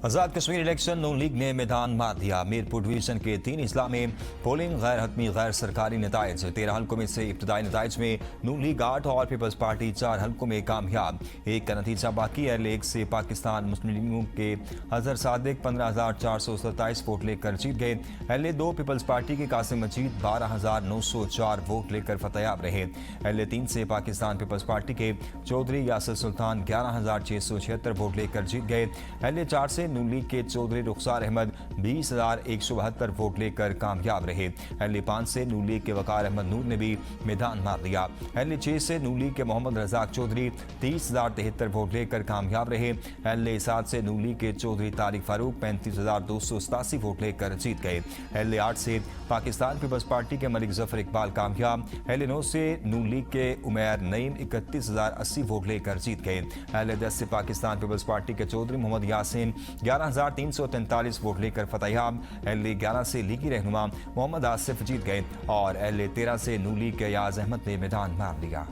Azad Kashmir election नून league ने मैदान मार दिया। मीरपुर डिवीजन के 3 अजला में पोलिंग गैर हतमी गैर सरकारी नताइज। 13 हल्कों में से इब्तदाई नताइज में नून लीग 8 और पीपल्स पार्टी 4 हल्कों में कामयाब। एक का नतीजा बाकी है। लेग से पाकिस्तान मुस्लिम लीग के अजहर सादिक 15,427 वोट लेकर जीत गए। LA2 पीपल्स पार्टी के कासिम मजीद 12,904 वोट लेकर फतेयाब रहे। LA3 से पाकिस्तान पीपल्स पार्टी के चौधरी यासिर सुल्तान 11,676 वोट लेकर जीत गए। LA4 से नून लीग के चौधरी रुखसार अहमद 20,172 वोट लेकर कामयाब रहे। LA5 से नून लीग के वकार अहमद नूर ने भी मैदान मार दिया। LA6 से नून लीग के मोहम्मद रजाक चौधरी 30,073 वोट लेकर कामयाब रहे। LA7 से नून लीग के चौधरी तारिक फारूक 35,287 वोट लेकर जीत गए। LA8 से पाकिस्तान पीपल्स पार्टी के मलिक जफर इकबाल कामयाब। LA9 से नून लीग के उमैर नईम 31,080 वोट लेकर जीत गए। LA10 से पाकिस्तान पीपल्स पार्टी के चौधरी मोहम्मद यासीन 11,343 वोट लेकर फतेयाब। LA11 से लीगी रहनुमा मोहम्मद आसिफ जीत गए और LA13 से नून लीग के याज अहमद ने मैदान मार दिया।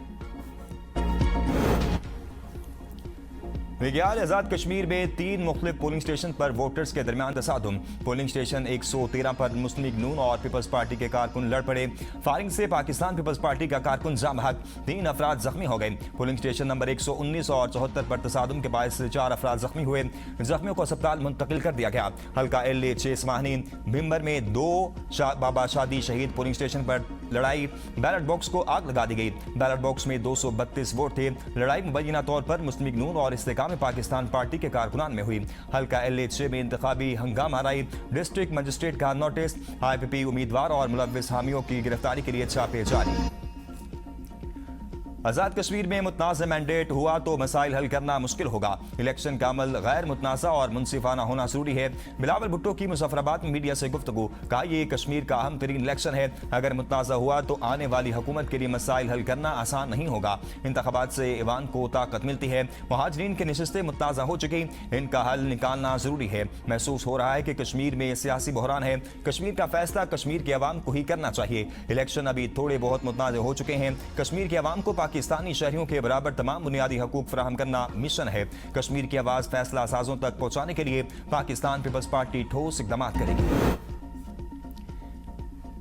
विज्ञान आज़ाद कश्मीर में 3 मुख्तलिफ पोलिंग स्टेशन पर वोटर्स के दरमियान तसादुम। पोलिंग स्टेशन 113 पर मुस्लिम लीग नून और पीपल्स पार्टी के कारकुन लड़ पड़े। फायरिंग से पाकिस्तान पीपल्स पार्टी का कारकुन जाम हक 3 अफराद जख्मी हो गए। पोलिंग स्टेशन नंबर 119 और 74 पर तसादुम के बायस 4 अफराद जख्मी हुए। जख्मियों को अस्पताल मुंतकिल कर दिया गया। हल्का LA6 समाहनी भिम्बर में 2 बाबा शादी शहीद पोलिंग स्टेशन पर लड़ाई। बैलेट बॉक्स को आग लगा दी गई। बैलेट बॉक्स में 232 वोट थे। लड़ाई मुबैना तौर पर मुस्लिम लीग नून और इस्तेकाम पाकिस्तान पार्टी के कारकुनान में हुई। हल्का LA6 में इंतखाबी हंगामा आई। डिस्ट्रिक्ट मजिस्ट्रेट का नोटिस। IPP उम्मीदवार और मुलव्विस हामियों की गिरफ्तारी के लिए छापे जारी। आज़ाद कश्मीर में मुतनाज़ मैंडेट हुआ तो मसाइल हल करना मुश्किल होगा। इलेक्शन का अमल गैर मुतनाज़ा और मुनसिफाना होना जरूरी है। बिलावल भुट्टो की मुजफ्फराबाद में मीडिया से गुफ्तगू। कहा ये कश्मीर का अहम तरीन इलेक्शन है। अगर मुतनाज़ा हुआ तो आने वाली हुकूमत के लिए मसाइल हल करना आसान नहीं होगा। इंतखाबात से ईवान को ताकत मिलती है। मुहाजिरीन की नशिस्तें मुतनाज़ा हो चुकी, इनका हल निकालना जरूरी है। महसूस हो रहा है कि कश्मीर में सियासी बहरान है। कश्मीर का फैसला कश्मीर के अवाम को ही करना चाहिए। इलेक्शन अभी थोड़े बहुत मुतनाज़ हो चुके हैं। कश्मीर के अवाम को पाकिस्तानी शहरियों के बराबर तमाम बुनियादी हकूक फराहम करना मिशन है। कश्मीर की आवाज फैसला साजों तक पहुंचाने के लिए पाकिस्तान पीपल्स पार्टी ठोस इक़दाम करेगी।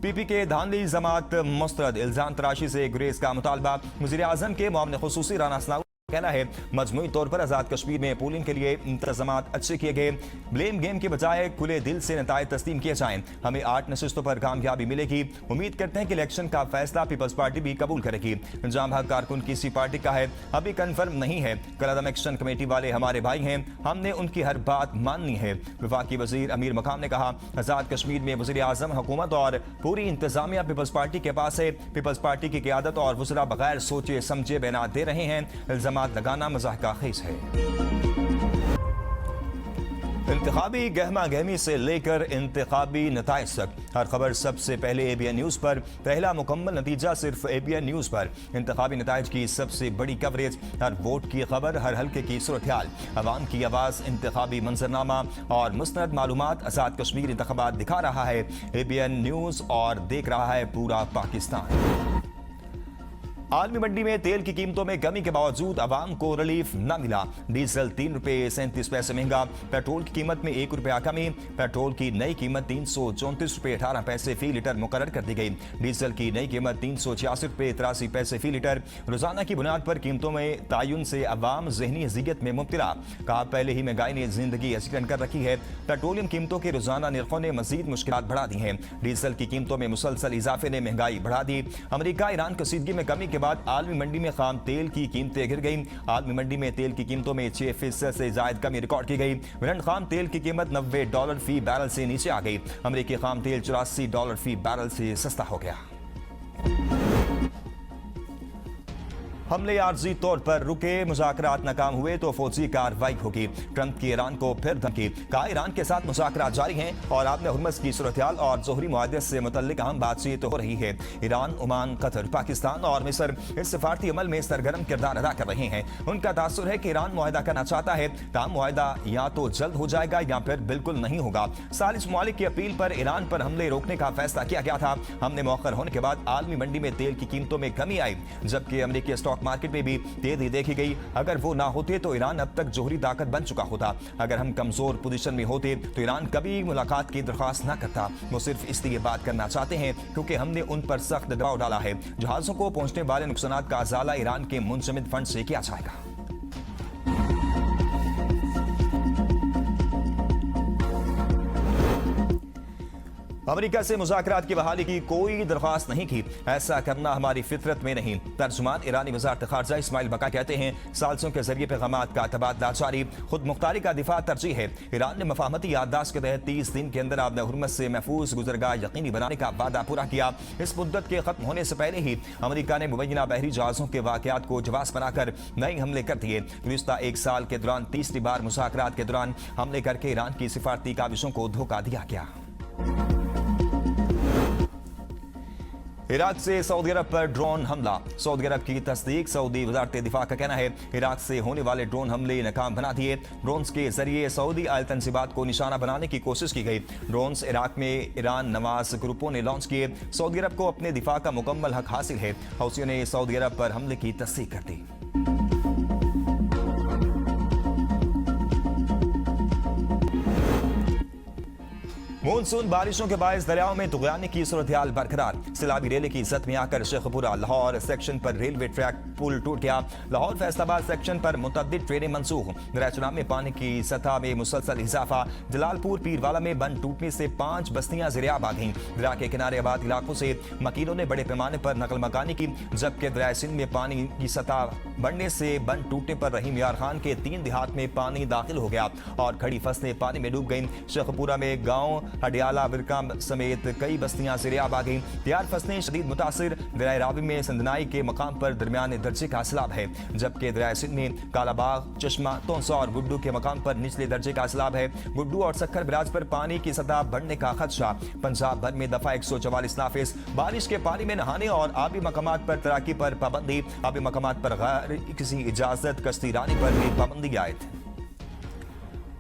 PP के धांधली जमात मुस्तरद इल्जाम तराशी से गुरेज का मुतालबा। वज़ीर आज़म के मुआविन खुसूसी राना असनाउल्लाह कहना है मजमूई तौर पर आज़ाद कश्मीर में पोलिंग के लिए इंतजामात अच्छे किए गए। ब्लेम गेम के बजाय खुले दिल से नताइज तस्लीम किए जाएं। हमें 8 नशिस्तों पर कामयाबी मिलेगी। उम्मीद करते हैं कि इलेक्शन का फैसला पीपल्स पार्टी भी कबूल करेगी। जाम हक कारकुन किसी पार्टी का है, अभी कन्फर्म नहीं है। कलअदम एक्शन कमेटी वाले हमारे भाई हैं, हमने उनकी हर बात माननी है। वफाकी वजीर अमीर मकाम ने कहा आज़ाद कश्मीर में वज़ीर आज़म हुकूमत और पूरी इंतजामिया पीपल्स पार्टी के पास है। पीपल्स पार्टी की क़यादत और वज़रा बगैर सोचे समझे बयान दे रहे हैं। इल्जाम लगाना मज़ाक खेज है। इंतखाबी गहमा गहमी से लेकर इंतखाबी नताइज तक हर खबर सबसे पहले ABN न्यूज़ पर। पहला मुकम्मल नतीजा सिर्फ ABN न्यूज़ पर। इंतखाबी नताइज की सबसे बड़ी कवरेज, हर वोट की खबर, हर हल्के की सूरत-ए-हाल, अवाम की आवाज़, इंतखाबी मंजरनामा और मुस्तनद मालूमात। आज़ाद कश्मीर इंतखाबात दिखा रहा है ABN न्यूज़ और देख रहा है पूरा पाकिस्तान। आलमी मंडी में तेल की कीमतों में कमी के बावजूद आवाम को रिलीफ न मिला। डीजल 3 रुपये 37 पैसे महंगा। पेट्रोल की कीमत में 1 रुपया कमी। पेट्रोल की नई कीमत 334 रुपये 18 पैसे फी लीटर मुकर्रर कर दी गई। डीजल की नई कीमत 386 रुपये 83 पैसे फी लीटर। रोजाना की बुनियाद पर कीमतों में तायुन से आवाम जहनी अजियत में मुब्तला। कहा पहले ही महंगाई ने जिंदगी हसीन कर रखी है। पेट्रोलियम कीमतों के रोजाना निर्खों ने मजीद मुश्किलात बढ़ा दी हैं। डीजल की कीमतों में मुसलसल इजाफे ने महंगाई बढ़ा दी। अमरीका ईरान कसीदगी में कमी के बाद आलमी मंडी में खाम तेल की कीमतें गिर गई। आलमी मंडी में तेल की कीमतों में 6% से जायद कमी रिकॉर्ड की गई। ब्रेंट खाम तेल की कीमत $90 फी बैरल से नीचे आ गई। अमरीकी खाम तेल $84 फी बैरल से सस्ता हो गया। हमले आर्जी तौर पर रुके, मुज़ाकरात नाकाम हुए तो फौजी कार्रवाई होगी। ट्रंप की ईरान को फिर धमकी। कहा ईरान के साथ मुज़ाकरात जारी हैं और आपने हुर्मस की सूरत-ए-हाल और जोहरी मुआहदे से मुतल्लिक अहम बातचीत हो रही है। ईरान, ओमान, कतर, पाकिस्तान और मिस्र इस सिफारती अमल में सरगर्म किरदार अदा कर रहे हैं। उनका तासुर है कि ईरान मुआहदा करना चाहता है, ताहम मुआहदा या तो जल्द हो जाएगा या फिर बिल्कुल नहीं होगा। सालिस ममालिक की अपील पर ईरान पर हमले रोकने का फैसला किया गया था। हमने मौखर होने के बाद आलमी मंडी में तेल की कीमतों में कमी आई, जबकि अमरीकी स्टॉक स्टॉक मार्केट में भी तेजी देखी गई। अगर वो ना होते तो ईरान अब तक जोहरी ताकत बन चुका होता। अगर हम कमजोर पोजीशन में होते तो ईरान कभी मुलाकात की दरख्वास्त न करता। वो सिर्फ इसलिए बात करना चाहते हैं क्योंकि हमने उन पर सख्त दबाव डाला है। जहाजों को पहुंचने वाले नुकसान का अजाला ईरान के मुंजमद फंड से किया जाएगा। अमेरिका से मुज़ाकरात की बहाली की कोई दरख्वास्त नहीं की। ऐसा करना हमारी फितरत में नहीं। तर्जुमान ईरानी वज़ारत ख़ारजा इस्माइल बका कहते हैं, सालसों के जरिए पैगामात का तबादला जारी, खुद मुख्तारी का दिफा तरजीह है। ईरान ने मफाहमती याददाश्त के तहत 30 दिन के अंदर आबद हुर्मत से महफूज गुजरगाह यकीनी बनाने का वादा पूरा किया। इस मुद्दत के खत्म होने से पहले ही अमेरिका ने मुबैना बहरी जहाज़ों के वाक़यात को जवाब बनाकर नए हमले कर दिए। गुज़िश्ता एक साल के दौरान तीसरी बार मुज़ाकरात के दौरान हमले करके ईरान की सिफारती काविशों को धोखा दिया गया। इराक से सऊदी अरब पर ड्रोन हमला। सऊदी अरब की तस्दीक। सऊदी वज़ारत दिफा का कहना है, इराक से होने वाले ड्रोन हमले नाकाम बना दिए। ड्रोन्स के जरिए सऊदी आयल तंजीबात को निशाना बनाने की कोशिश की गई। ड्रोन्स इराक में ईरान नवाज ग्रुपों ने लॉन्च किए। सऊदी अरब को अपने दिफा का मुकम्मल हक हासिल है। हौसियों ने सऊदी अरब पर हमले की तस्दीक कर दी। मानसून बारिशों के बायस दरियाओं में तुगयानी की सूरत हाल बरकरार। सैलाबी रेले की जद में आकर शेखपुरा लाहौर सेक्शन पर रेलवे ट्रैक पुल टूट गया। लाहौर फैसलाबाद सेक्शन पर मुतअद्दिद ट्रेनें मनसूख। दरिया चनाब में पानी की सतह में मुसलसल इजाफा। जलालपुर पीरवाला में बंद टूटने से 5 बस्तियां ज़ेरियाब आ गईं। दरिया के किनारे आबाद इलाकों से मकीनों ने बड़े पैमाने पर नकल मकानी की, जबकि दरिया सिंध में पानी की सतह बढ़ने से बंद टूटने पर रहीम यार खान के 3 देहात में पानी दाखिल हो गया और खड़ी फसलें पानी में डूब गईं। शेखपुरा में गाँव हडियाला विरका समेत कई बस्तियां ज़ेरियाब आ गईं। तैयार फसलें शदीद मुतासिर। दरिया रावी में संदनाई के मकाम पर दरमियाने दर्जे का सैलाब है, जबकि दरिया सिंध में कालाबाग, चश्मा, तोंसा और गुड्डू के मकाम पर निचले दर्जे का सैलाब है। गुड्डू और सक्खर बराज पर पानी की सतह बढ़ने का खदशा। पंजाब भर में दफा 144 नाफिज। बारिश के पानी में नहाने और आबी मकामात पर तैराकी पर पाबंदी। आबी मकामात पर गैर किसी इजाजत कश्ती रानी पर भी पाबंदी आयद।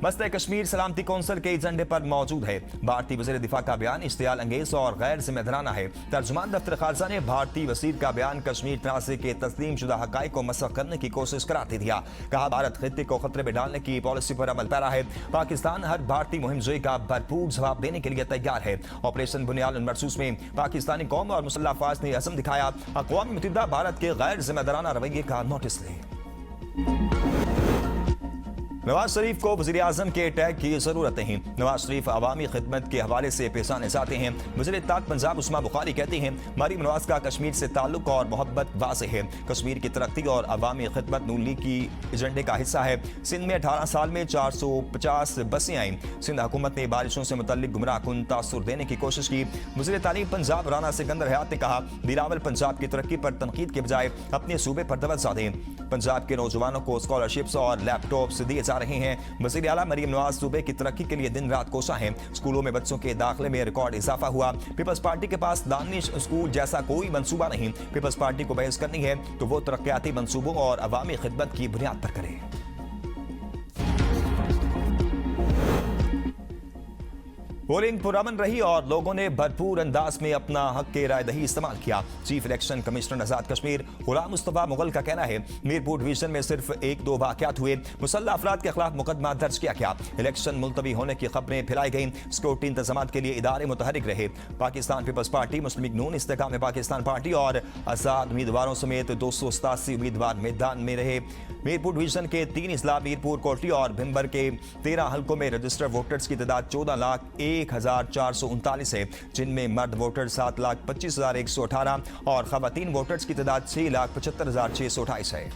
मसले कश्मीर सलामती कौंसिल के एजेंडे पर मौजूद है। भारतीय वज़ीर दिफा का बयान इश्तियाल अंगेज और गैर जिम्मेदाराना है। तर्जुमान दफ्तर खारजा ने भारतीय वज़ीर का बयान कश्मीर तनाज़े के तस्लीम शुदा हक़ाइक़ को मसख़ करने की कोशिश करार दे दिया। कहा, भारत खित्ते को खतरे में डालने की पॉलिसी पर अमल पैरा है। पाकिस्तान हर भारतीय मुहिम जोई का भरपूर जवाब देने के लिए तैयार है। ऑपरेशन बुनियाद मरसूस में पाकिस्तानी कौम और मुसल्लह अफ़वाज ने अज़म दिखाया। अक़वाम मुत्तहिदा भारत के गैर जिम्मेदाराना रवैये का नोटिस ले। नवाज शरीफ को वज़ीर आज़म के टैग की जरूरत नहीं। नवाज शरीफ अवामी खिदमत के हवाले से पेशाने जाते हैं। वज़ीर इत्तेहाद पंजाब उस्मा बुखारी कहते हैं, मरीम नवाज का कश्मीर से ताल्लुक और मोहब्बत वाज़ेह है। कश्मीर की तरक्की और अवामी खिदमत नून लीग की एजेंडे का हिस्सा है। सिंध में 18 साल में 450 बसें आईं। सिंध हुकूमत ने बारिशों से मुतल्लिक गुमराह कुन तासुर देने की कोशिश की। वज़ीर तालीम पंजाब राना सिकंदर हयात ने कहा, बिलावल पंजाब की तरक्की पर तनकीद के बजाय अपने सूबे पर तवज्जो दें। पंजाब के नौजवानों को स्कॉलरशिप्स और लैपटॉप्स दिए जा रहे हैं। वज़ीर आला मरीम नवाज सूबे की तरक्की के लिए दिन रात कोशा हैं। स्कूलों में बच्चों के दाखिले में रिकॉर्ड इजाफा हुआ। पीपल्स पार्टी के पास दानिश स्कूल जैसा कोई मंसूबा नहीं। पीपल्स पार्टी को बहस करनी है तो वो तरक्याती मंसूबों और अवामी खिदमत की बुनियाद पर करे। पोलिंग पुरअमन रही और लोगों ने भरपूर अंदाज में अपना हक के राय दही इस्तेमाल किया। चीफ इलेक्शन कमिश्नर आजाद कश्मीर गुलाम मुस्तफा मुगल का कहना है, मीरपुर डिवीजन में सिर्फ 1-2 वाक़यात हुए। मुसल्लह अफराद के खिलाफ मुकदमा दर्ज किया गया। इलेक्शन मुलतवी होने की खबरें फैलाई गईं। सिक्योरिटी इंतजाम के लिए इदारे मुतहरिक रहे। पाकिस्तान पीपल्स पार्टी, मुस्लिम लीग नून, इस्तेकाम पाकिस्तान पार्टी और आजाद उम्मीदवारों समेत 287 उम्मीदवार मैदान में रहे। मीरपुर डिवीजन के 3 अजला मीरपुर, कोटली और भिम्बर के 13 हल्कों में रजिस्टर्ड वोटर्स की तादाद 14,01,439 है, जिनमें मर्द वोटर 7,25,118 और खवातीन वोटर्स की तादाद 6,75,628 है।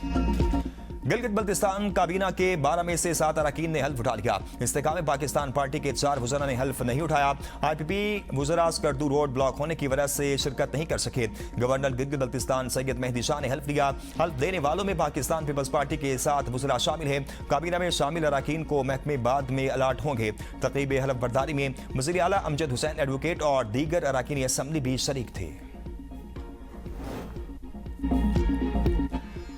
गिलगित बल्तिस्तान काबीना के 12 में से 7 अरकान ने हल्फ उठा लिया। इस्तेकाम पाकिस्तान पार्टी के 4 वज़रा ने हल्फ नहीं उठाया। IPP वज़रा स्कर्दू रोड ब्लॉक होने की वजह से शिरकत नहीं कर सके। गवर्नर गिलगित बल्तिस्तान सैयद मेहदी शाह ने हल्फ लिया। हल्फ देने वालों में पाकिस्तान पीपल्स पार्टी के 7 वज़रा शामिल हैं। काबीना में शामिल अरकान को महकमे बाद में अलर्ट होंगे। तक़रीब हल्फ बर्दारी में वज़ीर आला अमजद हुसैन एडवोकेट और दीगर अरकान असम्बली भी शरीक थे।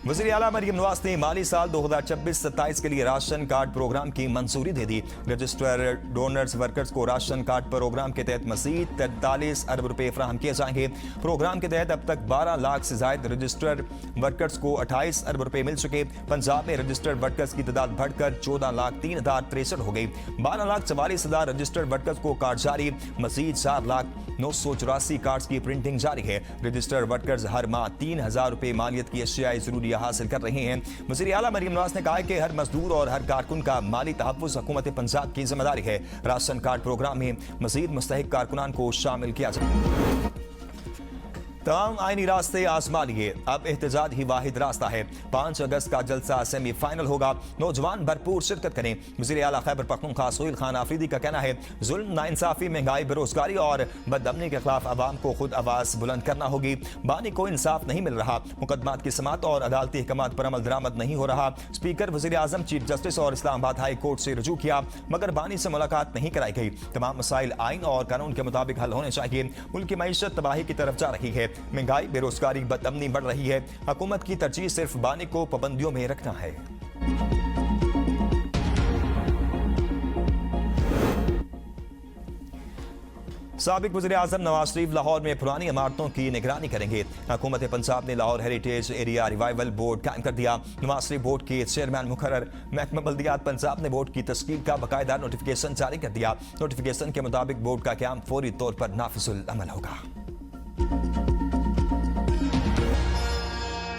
वज़ीर आला मरियम नवाज ने माली साल 2026-27 के लिए राशन कार्ड प्रोग्राम की मंजूरी दे दी। रजिस्टर डोनर्स वर्कर्स को राशन कार्ड प्रोग्राम के तहत मजीद 43 अरब रुपए फराहम किए जाएंगे। प्रोग्राम के तहत अब तक 12 लाख से ज्यादा रजिस्टर्ड वर्कर्स को 28 अरब रुपए मिल चुके। पंजाब में रजिस्टर्ड वर्कर्स की तादाद बढ़कर 14,03,063 हो गई। 12,44,000 रजिस्टर्ड वर्कर्स को कार्ड जारी। मजीद 4,984 कार्ड्स की प्रिंटिंग जारी है। रजिस्टर्ड वर्कर्स हर माह 3,000 रुपए मालियत की अशियाई जरूरियात हासिल कर रहे हैं। वज़ीर आला मरियम नवाज ने कहा कि हर मजदूर और हर कारकुन का माली तहफ़्फ़ुज़ हुकूमत पंजाब की जिम्मेदारी है। राशन कार्ड प्रोग्राम में मजीद मुस्तहिक कारकुनान को शामिल किया जाए। तमाम आईनी रास्ते आजमा लिए, अब एहतजाज ही वाहिद रास्ता है। 5 अगस्त का जलसा सेमीफाइनल होगा, नौजवान भरपूर शिरकत करें। वज़ीर आला खैबर पख्तूनख्वा सुहेल खान आफरीदी का कहना है, जुल्म, नाइंसाफी, महंगाई, बेरोजगारी और बदअमनी के खिलाफ आवाम को खुद आवाज़ बुलंद करना होगी। बानी को इंसाफ नहीं मिल रहा, मुकदमात की समात और अदालती अहकामात पर अमल दरामद नहीं हो रहा। स्पीकर वज़ीर आज़म, चीफ जस्टिस और इस्लामाबाद हाई कोर्ट से रुजू किया, मगर बानी से मुलाकात नहीं कराई गई। तमाम मसाइल आइन और कानून के मुताबिक हल होने चाहिए। मुल्क की मईशत तबाही की तरफ जा रही है, महंगाई, बेरोजगारी, बदअमनी बढ़ रही है। हुकूमत की तरजीह सिर्फ बानी को पाबंदियों में रखना है। साबिक वज़ीर आज़म नवाज शरीफ लाहौर में पुरानी इमारतों की निगरानी करेंगे। हुकूमत पंजाब ने Lahore heritage area revival board कायम कर दिया। नवाज शरीफ बोर्ड के चेयरमैन मुकर्रर। महकमा बल्दियात पंजाब ने बोर्ड की तश्कील का बाकायदा नोटिफिकेशन जारी कर दिया। नोटिफिकेशन के मुताबिक बोर्ड का क़याम फौरी तौर पर नाफिजुल अमल होगा।